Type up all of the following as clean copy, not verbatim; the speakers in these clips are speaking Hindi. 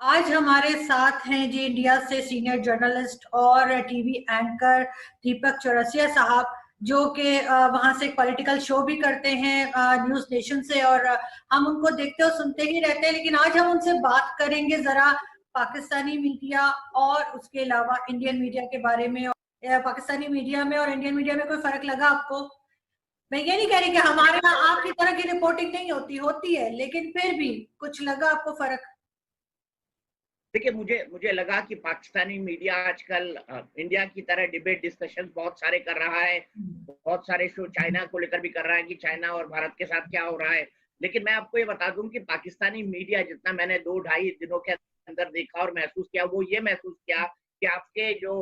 आज हमारे साथ हैं जी इंडिया से सीनियर जर्नलिस्ट और टीवी एंकर दीपक चौरसिया साहब, जो कि वहां से पॉलिटिकल शो भी करते हैं न्यूज नेशन से। और हम उनको देखते और सुनते ही रहते हैं, लेकिन आज हम उनसे बात करेंगे जरा पाकिस्तानी मीडिया और उसके अलावा इंडियन मीडिया के बारे में। पाकिस्तानी मीडिया में और इंडियन मीडिया में कोई फर्क लगा आपको? मैं ये नहीं कह रही कि हमारे यहाँ आपकी तरह की रिपोर्टिंग नहीं होती, होती है, लेकिन फिर भी कुछ लगा आपको फर्क? देखिए, मुझे मुझे लगा कि पाकिस्तानी मीडिया आजकल इंडिया की तरह डिबेट डिस्कशन बहुत सारे कर रहा है। बहुत सारे शो चाइना को लेकर भी कर रहा है कि चाइना और भारत के साथ क्या हो रहा है। लेकिन मैं आपको ये बता दूं कि पाकिस्तानी मीडिया जितना मैंने 2-2.5 दिनों के अंदर देखा और महसूस किया, वो ये महसूस किया कि आपके जो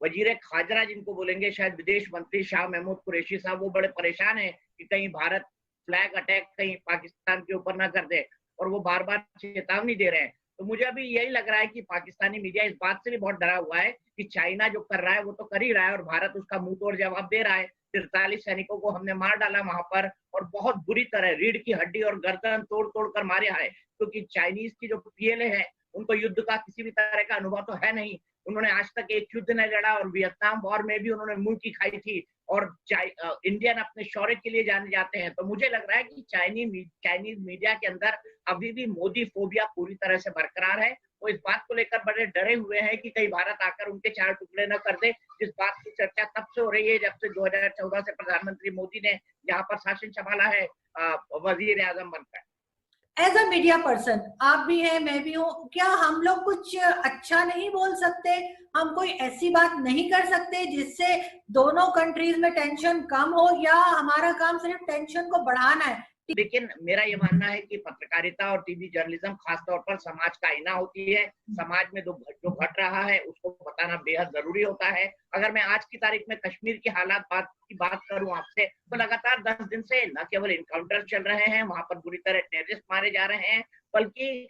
वजीर खाजरा जिनको बोलेंगे, शायद विदेश मंत्री शाह महमूद कुरैशी साहब, वो बड़े परेशान है कि कहीं भारत फ्लैग अटैक कहीं पाकिस्तान के ऊपर ना कर दे, और वो बार बार चेतावनी दे रहे हैं। तो मुझे अभी यही लग रहा है कि पाकिस्तानी मीडिया इस बात से भी बहुत डरा हुआ है कि चाइना जो कर रहा है वो तो कर ही रहा है और भारत उसका मुंह तोड़ जवाब दे रहा है। 43 सैनिकों को हमने मार डाला वहां पर, और बहुत बुरी तरह रीढ़ की हड्डी और गर्दन तोड़ तोड़ कर मारे है, क्योंकि चाइनीज की जो पीएलए है उनको युद्ध का किसी भी तरह का अनुभव तो है नहीं। उन्होंने आज तक एक युद्ध नहीं लड़ा, और वियतनाम वॉर में भी उन्होंने मुंह की खाई थी, और इंडियन अपने शौर्य के लिए जाने जाते हैं। तो मुझे लग रहा है कि चाइनीज मीडिया के अंदर अभी भी मोदी फोबिया पूरी तरह से बरकरार है। वो इस बात को लेकर बड़े डरे हुए हैं कि कहीं भारत आकर उनके 4 टुकड़े न कर दे, जिस बात की चर्चा तब से हो रही है जब से 2014 से प्रधानमंत्री मोदी ने यहाँ पर शासन संभाला है वजीर आजम बनकर। एज अ मीडिया पर्सन आप भी हैं, मैं भी हूँ, क्या हम लोग कुछ अच्छा नहीं बोल सकते? हम कोई ऐसी बात नहीं कर सकते जिससे दोनों कंट्रीज में टेंशन कम हो, या हमारा काम सिर्फ टेंशन को बढ़ाना है? लेकिन मेरा ये मानना है कि पत्रकारिता और टीवी जर्नलिज्म खासतौर पर समाज का आईना होती है। समाज में जो घट रहा है उसको बताना बेहद जरूरी होता है। अगर मैं आज की तारीख में कश्मीर की की बात करूं आपसे, तो लगातार 10 दिन से न केवल इनकाउंटर चल रहे हैं, वहां पर बुरी तरह टेररिस्ट मारे जा रहे हैं, बल्कि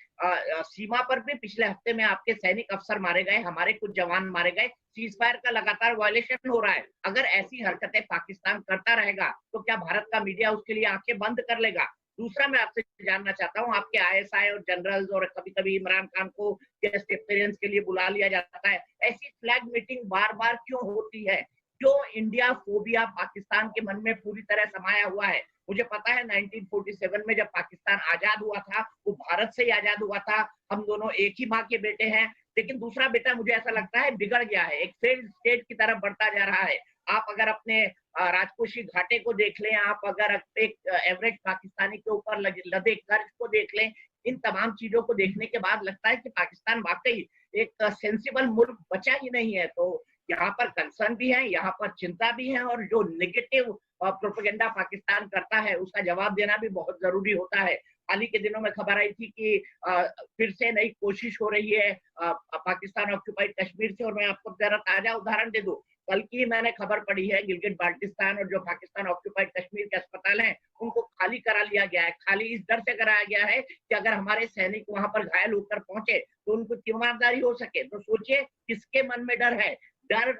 सीमा पर भी पिछले हफ्ते में आपके सैनिक अफसर मारे गए, हमारे कुछ जवान मारे गए। सीज फायर का लगातार वायलेशन हो रहा है। अगर ऐसी हरकतें पाकिस्तान करता रहेगा तो क्या भारत का मीडिया उसके लिए आंखें बंद कर लेगा? दूसरा, मैं आपसे जानना चाहता हूं, आपके आईएसआई और जनरल्स और कभी कभी इमरान खान को गेस्ट अपीयरेंस के लिए बुला लिया जाता है, ऐसी फ्लैग मीटिंग बार बार क्यों होती है? क्यों इंडिया फोबिया पाकिस्तान के मन में पूरी तरह समाया हुआ है? मुझे पता है 1947 में जब पाकिस्तान आजाद हुआ था, वो भारत से ही आजाद हुआ था। हम दोनों एक ही माँ के बेटे हैं, लेकिन दूसरा बेटा मुझे ऐसा लगता है बिगड़ गया है, एक फेल्ड स्टेट की तरफ बढ़ता जा रहा है। आप अगर अपने राजकोषीय घाटे को देख लें, आप अगर एक एवरेज पाकिस्तानी के ऊपर लदे कर्ज को देख लें, इन तमाम चीजों को देखने के बाद लगता है कि पाकिस्तान वाकई एक सेंसिबल मुल्क बचा ही नहीं है। तो यहाँ पर कंसर्न भी है, यहाँ पर चिंता भी है, और जो नेगेटिव प्रोपेगेंडा पाकिस्तान करता है उसका जवाब देना भी बहुत जरूरी होता है। हाल ही के दिनों में खबर आई थी कि फिर से नई कोशिश हो रही है पाकिस्तान ऑक्यूपाइड कश्मीर से, और मैं आपको जरा ताजा उदाहरण दे दूं। कल की मैंने खबर पढ़ी है, गिलगित बाल्टिस्तान और जो पाकिस्तान ऑक्यूपाइड कश्मीर के अस्पताल हैं उनको खाली करा लिया गया है। खाली इस डर से कराया गया है कि अगर हमारे सैनिक वहां पर घायल होकर पहुंचे तो उनको तीमारदारी हो सके। तो सोचिए किसके मन में डर है? डर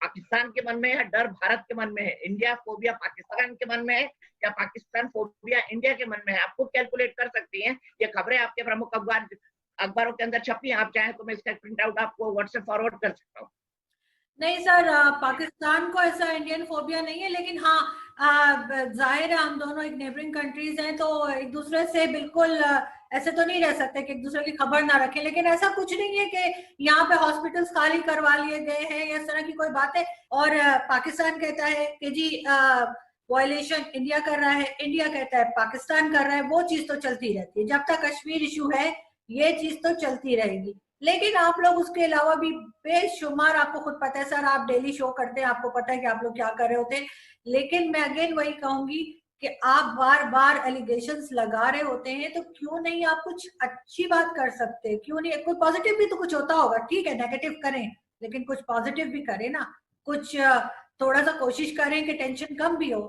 पाकिस्तान के मन में है, डर भारत के मन में है। इंडिया फोबिया पाकिस्तान के मन में है या पाकिस्तान फोबिया इंडिया के मन में है? आपको कैलकुलेट कर सकती हैं। ये खबरें आपके प्रमुख अखबारों के अंदर छपी हैं, आप चाहें तो मैं इसका प्रिंट आउट आपको व्हाट्सएप फॉरवर्ड कर सकता हूँ। नहीं सर, पाकिस्तान को ऐसा इंडियन फोबिया नहीं है, लेकिन हाँ जाहिर है हम दोनों एक नेबरिंग कंट्रीज हैं, तो एक दूसरे से बिल्कुल ऐसे तो नहीं रह सकते कि एक दूसरे की खबर ना रखें। लेकिन ऐसा कुछ नहीं है कि यहाँ पे हॉस्पिटल्स खाली करवा लिए गए हैं या इस तरह की कोई बात है। और पाकिस्तान कहता है कि जी वायलेशन इंडिया कर रहा है, इंडिया कहता है पाकिस्तान कर रहा है। वो चीज तो चलती रहती है, जब तक कश्मीर इशू है ये चीज तो चलती रहेगी। लेकिन आप लोग उसके अलावा भी बेशुमार, आपको खुद पता है सर, आप डेली शो करते हैं, आपको पता है कि आप लोग क्या कर रहे होते हैं। लेकिन मैं अगेन वही कहूंगी कि आप बार बार एलिगेशंस लगा रहे होते हैं, तो क्यों नहीं आप कुछ अच्छी बात कर सकते? क्यों नहीं कोई पॉजिटिव भी तो कुछ होता होगा? ठीक है नेगेटिव करें, लेकिन कुछ पॉजिटिव भी करें ना। कुछ थोड़ा सा कोशिश करें कि टेंशन कम भी हो।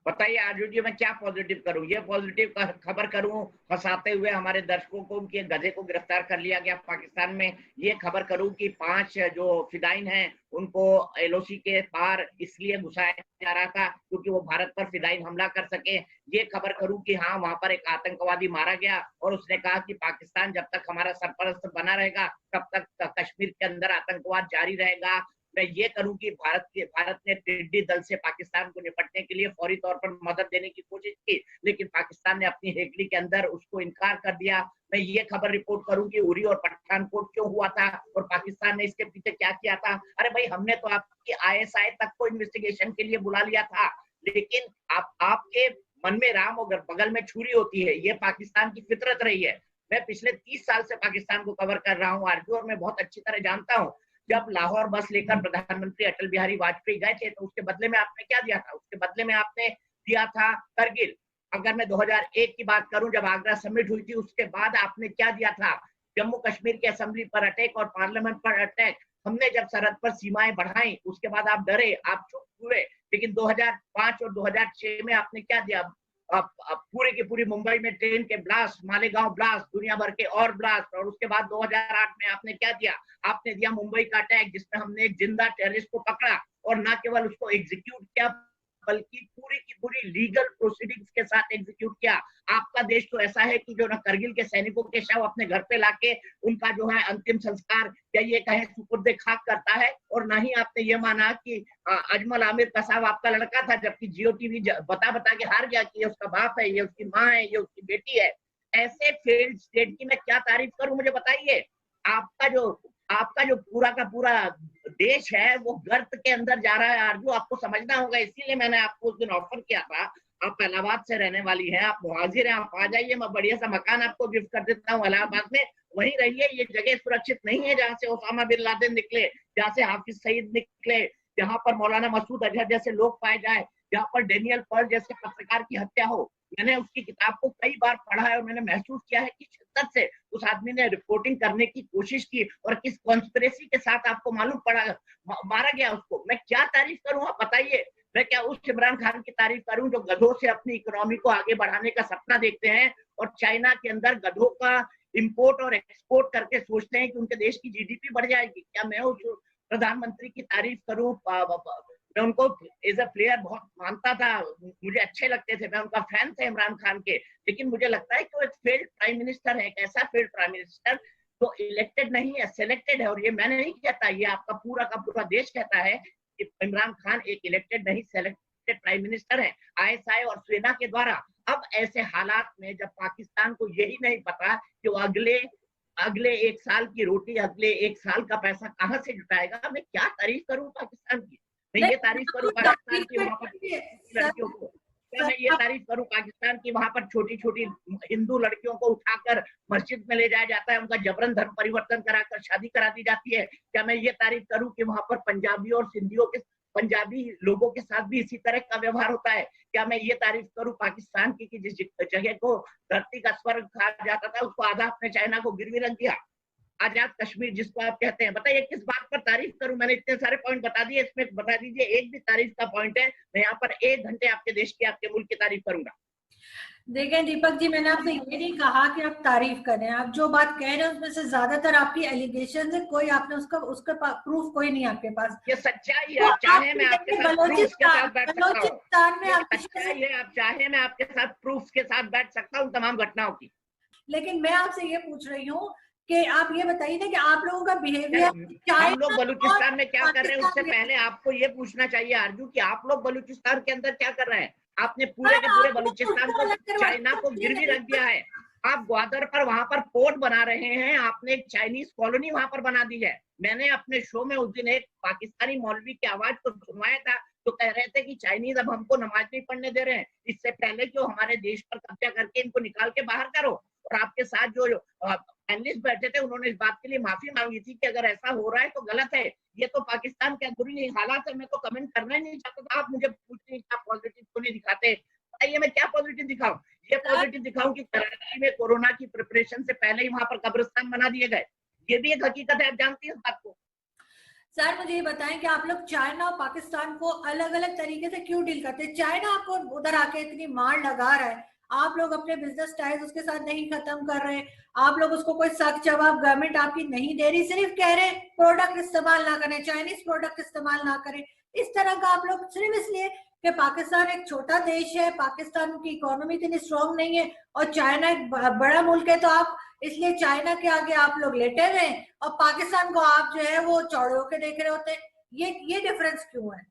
बताइए आरजू जी, मैं क्या पॉजिटिव करूं? ये पॉजिटिव खबर करूं फंसाते हुए हमारे दर्शकों को कि गधे को गिरफ्तार कर लिया गया पाकिस्तान में? ये खबर करूं कि 5 जो फिदाइन हैं उनको एलओसी के पार इसलिए घुसाया जा रहा था क्योंकि वो भारत पर फिदाइन हमला कर सके? ये खबर करूं कि हाँ, वहां पर एक आतंकवादी मारा गया और उसने कहा कि पाकिस्तान जब तक हमारा सरपरस्त बना रहेगा तब तक कश्मीर के अंदर आतंकवाद जारी रहेगा? मैं ये करूं कि भारत ने टिड्डी दल से पाकिस्तान को निपटने के लिए फौरी तौर पर मदद देने की कोशिश की, लेकिन पाकिस्तान ने अपनी हेकड़ी के अंदर उसको इनकार कर दिया। मैं ये खबर रिपोर्ट करूं कि उरी और पठानकोट क्यों हुआ था और पाकिस्तान ने इसके पीछे क्या किया था? अरे भाई, हमने तो आपकी आईएसआई तक को इन्वेस्टिगेशन के लिए बुला लिया था, लेकिन आपके मन में राम और बगल में छुरी होती है, ये पाकिस्तान की फितरत रही है। मैं पिछले 30 साल से पाकिस्तान को कवर कर रहा हूँ आरजू, और मैं बहुत अच्छी तरह जानता हूँ जब लाहौर बस लेकर प्रधानमंत्री अटल बिहारी वाजपेयी गए थे तो उसके बदले में आपने क्या दिया था? उसके बदले में आपने दिया था करगिल। अगर मैं 2001 की बात करूं, जब आगरा समिट हुई थी, उसके बाद आपने क्या दिया था? जम्मू कश्मीर की असेंबली पर अटैक और पार्लियामेंट पर अटैक। हमने जब सरहद पर सीमाएं बढ़ाई उसके बाद आप डरे, आप चुप हुए, लेकिन 2005 और 2006 में आपने क्या दिया? पूरे की पूरी मुंबई में ट्रेन के ब्लास्ट, मालेगांव ब्लास्ट, दुनिया भर के और ब्लास्ट, और उसके बाद 2008 में आपने क्या दिया? आपने दिया मुंबई का अटैक, जिसमें हमने एक जिंदा टेररिस्ट को पकड़ा और न केवल उसको एग्जीक्यूट किया बल्कि पूरी की पूरी लीगल प्रोसीडिंग्स के साथ एग्जीक्यूट किया। आपका देश तो ऐसा है कि जो ना करगिल के सैनिकों के शव अपने घर पे लाके उनका जो है अंतिम संस्कार या ये कहें सुपुर्दे खाक करता है, और ना ही आपने ये माना कि अजमल आमिर कसाब आपका लड़का था, जबकि जियो टीवी बता बता के हार गया कि ये उसका बाप है, ये उसकी माँ है, ये उसकी बेटी है। ऐसे फेल्ड स्टेट की मैं क्या तारीफ करूं, मुझे बताइए। आपका जो पूरा का पूरा देश है वो गर्त के अंदर जा रहा है आरजू, आपको समझना होगा। इसीलिए मैंने आपको उस दिन ऑफर किया था, आप इलाहाबाद से रहने वाली हैं, आप मुहाजिर हैं, आप आ जाइए, मैं बढ़िया सा मकान आपको गिफ्ट कर देता हूँ इलाहाबाद में, वहीं रहिए। ये जगह सुरक्षित नहीं है जहाँ से ओसामा बिन लादेन निकले, जहाँ से हाफिज सईद निकले, जहाँ पर मौलाना मसूद अजहर जैसे लोग पाए जाए, जहाँ पर डेनियल पर्ल जैसे पत्रकार की हत्या हो। मैंने उसकी किताब को कई बार पढ़ा है और मैंने महसूस किया है कि शिद्दत से उस आदमी ने रिपोर्टिंग करने की कोशिश की और किस कॉन्स्पिरेसी के साथ आपको मालूम पड़ा मारा गया उसको। मैं क्या तारीफ करूं, आप बताइए। मैं क्या उस इमरान खान की तारीफ करूं जो गधों से अपनी इकोनॉमी को आगे बढ़ाने का सपना देखते हैं और चाइना के अंदर गधों का इंपोर्ट और एक्सपोर्ट करके सोचते हैं कि उनके देश की जीडीपी बढ़ जाएगी? क्या मैं उस प्रधानमंत्री की तारीफ करूं? मैं उनको एज अ प्लेयर बहुत मानता था, मुझे अच्छे लगते थे, मैं उनका फैन था इमरान खान के, लेकिन मुझे लगता है कि वो एक फेल्ड प्राइम मिनिस्टर है। एक ऐसा फेल्ड प्राइम मिनिस्टर तो इलेक्टेड नहीं है, सिलेक्टेड है। और ये मैं नहीं कहता, ये आपका पूरा का पूरा देश कहता है कि इमरान खान एक इलेक्टेड नहीं सिलेक्टेड प्राइम मिनिस्टर है आईएसआई और सेना के द्वारा। अब ऐसे हालात में जब पाकिस्तान को यही नहीं पता कि वो अगले 1 साल की रोटी, अगले 1 साल का पैसा कहां से जुटाएगा, मैं क्या तारीफ करूं पाकिस्तान की? मैं ये तारीफ करूं पाकिस्तान की वहां पर लड़कियों को? क्या मैं ये तारीफ करूं पाकिस्तान की वहां पर छोटी छोटी हिंदू लड़कियों को उठाकर मस्जिद में ले जाया जाता है, उनका जबरन धर्म परिवर्तन कराकर शादी करा दी जाती है? क्या मैं ये तारीफ करूं कि वहां पर पंजाबी और सिंधियों के पंजाबी लोगों के साथ भी इसी तरह का व्यवहार होता है? क्या मैं ये तारीफ करूं पाकिस्तान की कि जिस जगह को धरती का स्वर्ग कहा जाता था उसको आधा अपने चाइना को गिरवी रख दिया? आजाद कश्मीर जिसको आप कहते हैं, बताइए किस बात पर तारीफ करूं? मैंने इतने सारे पॉइंट बता दिए, इसमें बता दीजिए एक भी तारीफ का पॉइंट है, मैं यहाँ पर 1 घंटे आपके देश की, आपके मुल्क की तारीफ करूंगा। देखें दीपक जी, मैंने आपसे ये नहीं कहा कि आप तारीफ करें, आप जो बात कह रहे हैं उसमें से ज्यादातर आपकी एलिगेशन है, कोई आपने उसका प्रूफ कोई नहीं आपके पास। ये सच्चाई है, तो आप चाहे मैं आपके साथ प्रूफ के साथ बैठ सकता हूँ। बलोचिस्तान में ये आप सच्चाई है, आप चाहे मैं आपके साथ प्रूफ के साथ बैठ सकता हूँ तमाम घटनाओं की। लेकिन मैं आपसे ये पूछ रही हूँ कि आप ये बताइए ना कि आप लोगों का बिहेवियर हम लोग बलूचिस्तान में क्या कर रहे हैं, उससे पाकिस्तान पहले आपको ये पूछना चाहिए आरजू कि आप लोग बलूचिस्तान के अंदर क्या कर रहे हैं? आपने पूरे के पूरे आप लोग बलूचिस्तान उसको को अलग करवा चाइना को गिरवी रख दिया है। आप ग्वादर पर वहां पर पोर्ट बना रहे हैं, आपने एक चाइनीज कॉलोनी वहां पर बना दी है। मैंने अपने शो में उस दिन एक पाकिस्तानी मौलवी की आवाज को सुनवाया था, तो कह रहे थे कि चाइनीज अब हमको नमाज नहीं पढ़ने दे रहे हैं, इससे पहले कि वो हमारे देश पर कब्जा करके इनको निकाल के बाहर करो। और आपके साथ जो पैनलिस्ट बैठे थे उन्होंने इस बात के लिए माफी मांगी थी कि अगर ऐसा हो रहा है तो गलत है, ये तो पाकिस्तान के अंदरूनी हालात है, मैं तो कमेंट करना ही नहीं चाहता था। आप मुझे पूछते क्या पॉजिटिव क्यों नहीं दिखाते? बताइए मैं क्या पॉजिटिव दिखाऊं? ये पॉजिटिव दिखाऊं कि कराची में कोरोना की प्रिपरेशन से पहले ही वहां पर कब्रिस्तान बना दिए गए, ये भी एक हकीकत है, आप जानती है इस बात को? सर मुझे ये बताएं कि आप लोग चाइना और पाकिस्तान को अलग अलग तरीके से क्यों डील करते हैं? चाइना आपको उधर आके इतनी मार लगा रहा है, आप लोग अपने बिजनेस टाइज उसके साथ नहीं खत्म कर रहे, आप लोग उसको कोई सख्त जवाब गवर्नमेंट आपकी नहीं दे रही, सिर्फ कह रहे प्रोडक्ट इस्तेमाल ना करें, चाइनीज प्रोडक्ट इस्तेमाल ना करें। इस तरह का आप लोग सिर्फ इसलिए कि पाकिस्तान एक छोटा देश है, पाकिस्तान की इकोनॉमी इतनी स्ट्रांग नहीं है और चाइना एक बड़ा मुल्क है, तो आप इसलिए चाइना के आगे आप लोग लेटे हुए हैं और पाकिस्तान को आप जो है वो चौड़े होके देख रहे होते हैं। ये डिफरेंस क्यों है?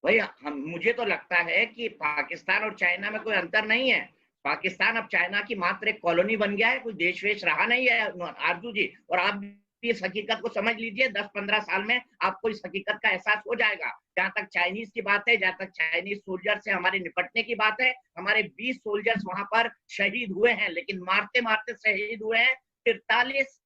भाई हम मुझे तो लगता है कि पाकिस्तान और चाइना में कोई अंतर नहीं है। पाकिस्तान अब चाइना की मात्र एक कॉलोनी बन गया है, कोई देश वेश रहा नहीं है आरजू जी। और आप भी इस हकीकत को समझ लीजिए, 10-15 साल में आपको इस हकीकत का एहसास हो जाएगा। जहां तक चाइनीज की बात है, जहां तक चाइनीज सोल्जर से हमारे निपटने की बात है, हमारे 20 सोल्जर्स वहां पर शहीद हुए हैं, लेकिन मारते मारते शहीद हुए हैं 43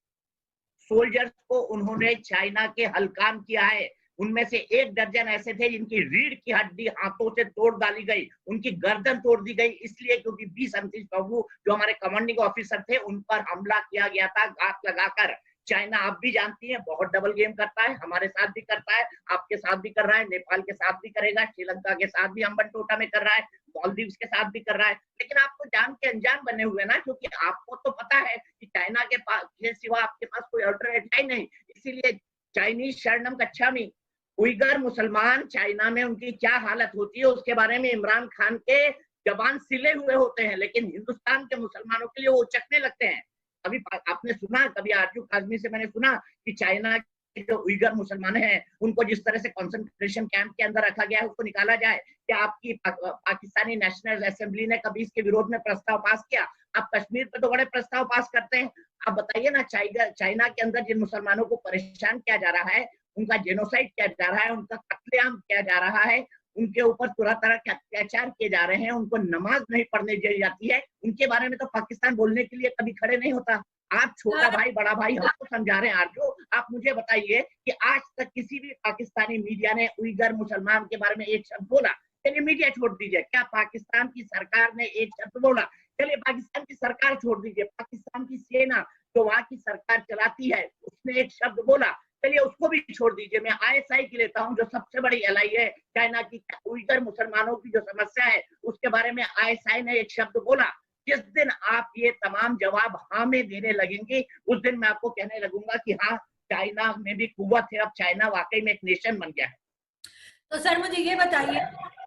सोल्जर्स को उन्होंने चाइना के हल्काम किया है। उनमें से 1 दर्जन ऐसे थे जिनकी रीढ़ की हड्डी हाथों से तोड़ डाली गई, उनकी गर्दन तोड़ दी गई, इसलिए क्योंकि 20-29 प्रभु जो हमारे कमांडिंग ऑफिसर थे उन पर हमला किया गया था घात लगाकर। चाइना आप भी जानती हैं बहुत डबल गेम करता है, हमारे साथ भी करता है, आपके साथ भी कर रहा है, नेपाल के साथ भी करेगा, श्रीलंका के साथ भी अंबन टोटा में कर रहा है, मालदीव्स के साथ भी कर रहा है। लेकिन आप तो जान के अनजान बने हुए ना, क्योंकि आपको तो पता है कि चाइना के पास के सिवा आपके पास कोई अल्टरनेट है ही नहीं। इसीलिए चाइनीज शरणम कच्छामी, उइगर मुसलमान चाइना में उनकी क्या हालत होती है उसके बारे में इमरान खान के जबान सिले हुए होते हैं, लेकिन हिंदुस्तान के मुसलमानों के लिए वो चकने लगते हैं। अभी आपने सुना, कभी आरजू काजमी से मैंने सुना कि चाइना के जो उइगर मुसलमान हैं उनको जिस तरह से कंसंट्रेशन कैंप के अंदर रखा गया है उसको निकाला जाए। क्या आपकी पाकिस्तानी नेशनल असेंबली ने कभी इसके विरोध में प्रस्ताव पास किया? आप कश्मीर पे तो बड़े प्रस्ताव पास करते हैं, आप बताइए ना, चाइना के अंदर जिन मुसलमानों को परेशान किया जा रहा है, उनका जेनोसाइड किया जा रहा है, उनका कत्लेआम किया जा रहा है, उनके ऊपर तरह तरह के अत्याचार किए जा रहे हैं, उनको नमाज नहीं पढ़ने दी जाती है, उनके बारे में तो पाकिस्तान बोलने के लिए कभी खड़े नहीं होता। आप छोटा भाई बड़ा भाई हमको समझा रहे हैं आरजू। आप मुझे बताइए कि आज तक किसी भी पाकिस्तानी मीडिया ने उइगर मुसलमान के बारे में एक शब्द बोला? चलिए मीडिया छोड़ दीजिए, क्या पाकिस्तान की सरकार ने एक शब्द बोला? चलिए पाकिस्तान की सरकार छोड़ दीजिए, पाकिस्तान की सेना जो वहां की सरकार चलाती है उसने एक शब्द बोला? चलिए उसको भी छोड़ दीजिए, मैं आईएसआई की लेता हूं जो सबसे बड़ी एलआई है चाइना की। उइगर मुसलमानों की जो समस्या है उसके बारे में आईएसआई ने एक शब्द बोला? जिस दिन आप ये तमाम जवाब हाँ में देने लगेंगे उस दिन मैं आपको कहने लगूंगा कि हाँ, चाइना में भी कुव्वत है, अब चाइना वाकई में एक नेशन बन गया है। तो सर मुझे ये बताइए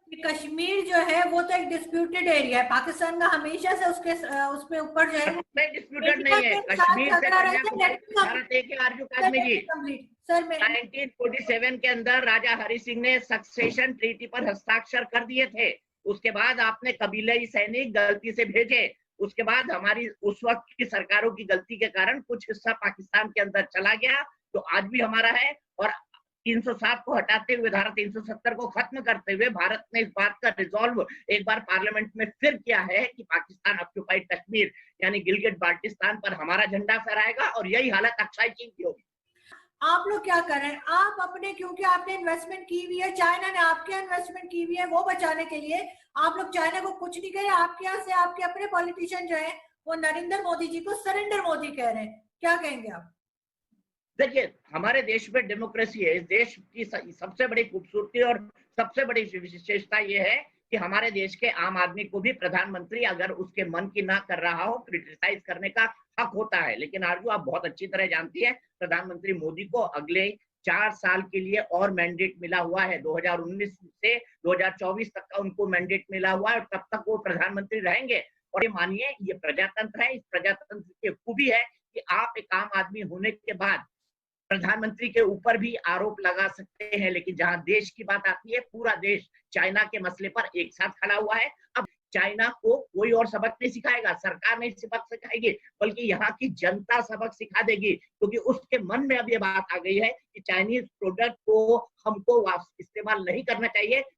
कि कश्मीर जो है वो तो एक डिस्प्यूटेड एरिया है, पाकिस्तान का हमेशा से उसके ऊपर जो है में डिस्प्यूटेड नहीं है, कश्मीर से कन्याकुमारी भारत एक है आरजू काजमी जी। सर मैं 1947 के अंदर राजा हरि सिंह ने सक्सेशन ट्रीटी पर हस्ताक्षर कर दिए थे। उसके बाद आपने कबीलाई सैनिक गलती से भेजे, उसके बाद हमारी उस वक्त की सरकारों की गलती के कारण कुछ हिस्सा पाकिस्तान के अंदर चला गया जो आज भी हमारा है। और 307 को हटाते हुए धारा 370 को खत्म करते हुए भारत ने इस बात का रिजॉल्व एक बार पार्लियामेंट में फिर किया है कि पाकिस्तान ऑक्युपाइड कश्मीर यानी गिलगिट बाल्टिस्तान पर हमारा झंडा फहराएगा और यही हालत अक्षय चीन की होगी। आप लोग क्या कर रहे हैं? आप अपने, क्योंकि आपने इन्वेस्टमेंट की हुई है, चाइना ने आपके इन्वेस्टमेंट की हुई है, वो बचाने के लिए आप लोग चाइना को कुछ नहीं कह रहे। आपके यहाँ से आपके अपने पॉलिटिशियन जो है वो नरेंद्र मोदी जी को सरेंडर मोदी कह रहे हैं, क्या कहेंगे आप? देखिए हमारे देश में डेमोक्रेसी है, इस देश की सबसे बड़ी खूबसूरती और सबसे बड़ी विशेषता ये है कि हमारे देश के आम आदमी को भी प्रधानमंत्री अगर उसके मन की ना कर रहा हो क्रिटिसाइज करने का हक होता है। लेकिन आरजू आप बहुत अच्छी तरह जानती है प्रधानमंत्री मोदी को अगले 4 साल के लिए और मैंडेट मिला हुआ है, 2019 से 2024 तक का उनको मैंडेट मिला हुआ है और तब तक वो प्रधानमंत्री रहेंगे। और ये मानिए ये प्रजातंत्र है, इस प्रजातंत्र की खूबी है कि आप एक आम आदमी होने के बाद प्रधानमंत्री के ऊपर भी आरोप लगा सकते हैं। लेकिन जहां देश की बात आती है, पूरा देश चाइना के मसले पर एक साथ खड़ा हुआ है। अब चाइना को कोई और सबक नहीं सिखाएगा, सरकार नहीं सबक सिखाएगी, बल्कि यहाँ की जनता सबक सिखा देगी, क्योंकि उसके मन में अब ये बात आ गई है कि चाइनीज प्रोडक्ट को हमको इस्तेमाल नहीं करना चाहिए,